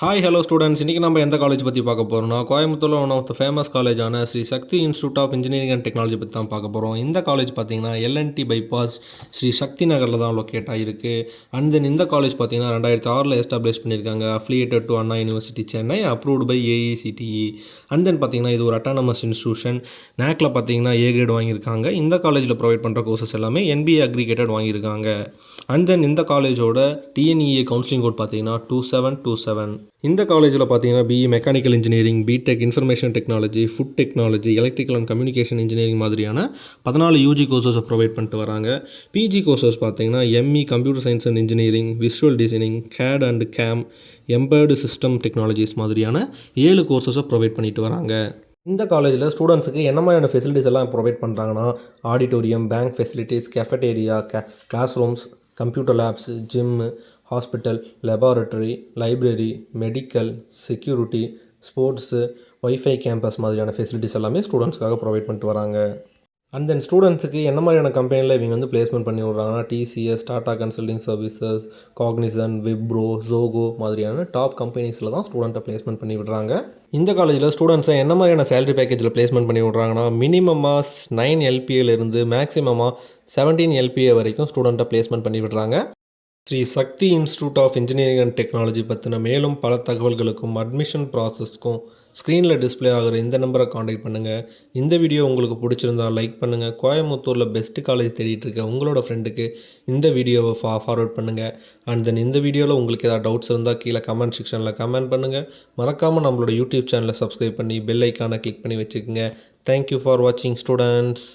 Hi hello students, இன்றைக்கி நம்ம எந்த காலேஜ் பற்றி பார்க்க போகிறோம்னா கோயம்புத்தூரில் ஒன் ஆஃப் த ஃபேமஸ் காலேஜான Sri Shakthi institute of engineering and technology பற்றி தான் பார்க்க போகிறோம். இந்த காலேஜ் பார்த்திங்கன்னா எல்என்டி பைபாஸ் ஸ்ரீ சக்தி நகரில் தான் லொக்கேட் ஆகிருக்கு. அண்ட் தென் இந்த காலேஜ் பார்த்திங்கன்னா 2006 எஸ்டாப்ளிஷ் பண்ணியிருக்காங்க. Affiliated to Anna university Chennai, approved by AICTE. And then பார்த்திங்கன்னா இது ஒரு அட்டானமஸ் இன்ஸ்டியூஷன். நேக்கில் பார்த்திங்கன்னா ஏ கிரேட் வாங்கியிருக்காங்க. இந்த காலேஜில் ப்ரொவைட் பண்ணுற கோர்சஸ் எல்லாமே என்பிஏ அக்ரிகேட்டட் வாங்கியிருக்காங்க. அண்ட் தென் இந்த காலேஜோட டிஎன்இஏ கவுன்சிலிங் கோட் பார்த்திங்கன்னா 2727. இந்த காலேஜில் பார்த்தீங்கன்னா BE mechanical engineering, BTech information technology, food technology, electrical and communication engineering மாதிரியான 14 யூஜி கோர்சஸை ப்ரொவைட் பண்ணிட்டு வராங்க. பிஜி கோர்சஸ் பார்த்தீங்கன்னா ME computer science and engineering, visual designing, CAD and CAM, embedded system technologies மாதிரியான 7 கோர்சஸை ப்ரொவைட் பண்ணிட்டு வராங்க. இந்த காலேஜில் ஸ்டூடெண்ட்ஸுக்கு என்ன மாதிரியான ஃபெசிலிட்டிஸ் எல்லாம் ப்ரொவைட் பண்ணுறாங்கன்னா auditorium, bank facilities, cafeteria, classrooms, computer labs, gym, hospital, laboratory, library, medical, security, sports, wifi campus மாதிரியான ஃபெசிலிட்டிஸ் எல்லாமே ஸ்டூடெண்ட்ஸ்க்காக ப்ரொவைட் பண்ணிட்டு வராங்க. அண்ட் தென் ஸ்டூடெண்ட்ஸுக்கு என்ன மாதிரியான கம்பெனியில் இவங்க பிளேஸ்மெண்ட் பண்ணி விட்றாங்கன்னா TCS, Tata consulting services, Cognizant, Wipro, Zoho மாதிரியான டாப் கம்பெனிஸில் தான் ஸ்டூடெண்ட்டை பிளேஸ்மெண்ட் பண்ணி விடுறாங்க. இந்த காலேஜில் ஸ்டூடெண்ட்ஸை என்ன மாதிரியான சேலரி பேக்கேஜில் பிளேஸ்மெண்ட் பண்ணி விட்றாங்கன்னா மினிமமாக 9 எல்பிஏலேருந்து மேக்ஸிமமாக 17 எல்பிஏ வரைக்கும் ஸ்டூடெண்ட்டை பிளேஸ்மெண்ட் பண்ணி விடுறாங்க. Sri Shakthi institute of engineering and technology பற்றின மேலும் பல தகவல்களுக்கும் அட்மிஷன் ப்ராசஸ்க்கும் ஸ்க்ரீனில் டிஸ்பிளே ஆகிற இந்த நம்பரை காண்டாக்ட் பண்ணுங்கள். இந்த வீடியோ உங்களுக்கு பிடிச்சிருந்தால் லைக் பண்ணுங்கள். கோயம்புத்தூரில் பெஸ்ட்டு காலேஜ் தேடிட்டு இருக்க உங்களோட ஃப்ரெண்டுக்கு இந்த வீடியோவை ஃபார்வர்ட் பண்ணுங்கள். அண்ட் தென் இந்த வீடியோவில் உங்களுக்கு ஏதாவது டவுட்ஸ் இருந்தால் கீழே கமெண்ட் செக்ஷனில் கமெண்ட் பண்ணுங்கள். மறக்காமல் நம்மளோட யூடியூப் சேனலை சப்ஸ்கிரைப் பண்ணி பெல் ஐக்கானை கிளிக் பண்ணி வச்சுக்கோங்க. தேங்க்யூ ஃபார் வாட்சிங் ஸ்டூடெண்ட்ஸ்.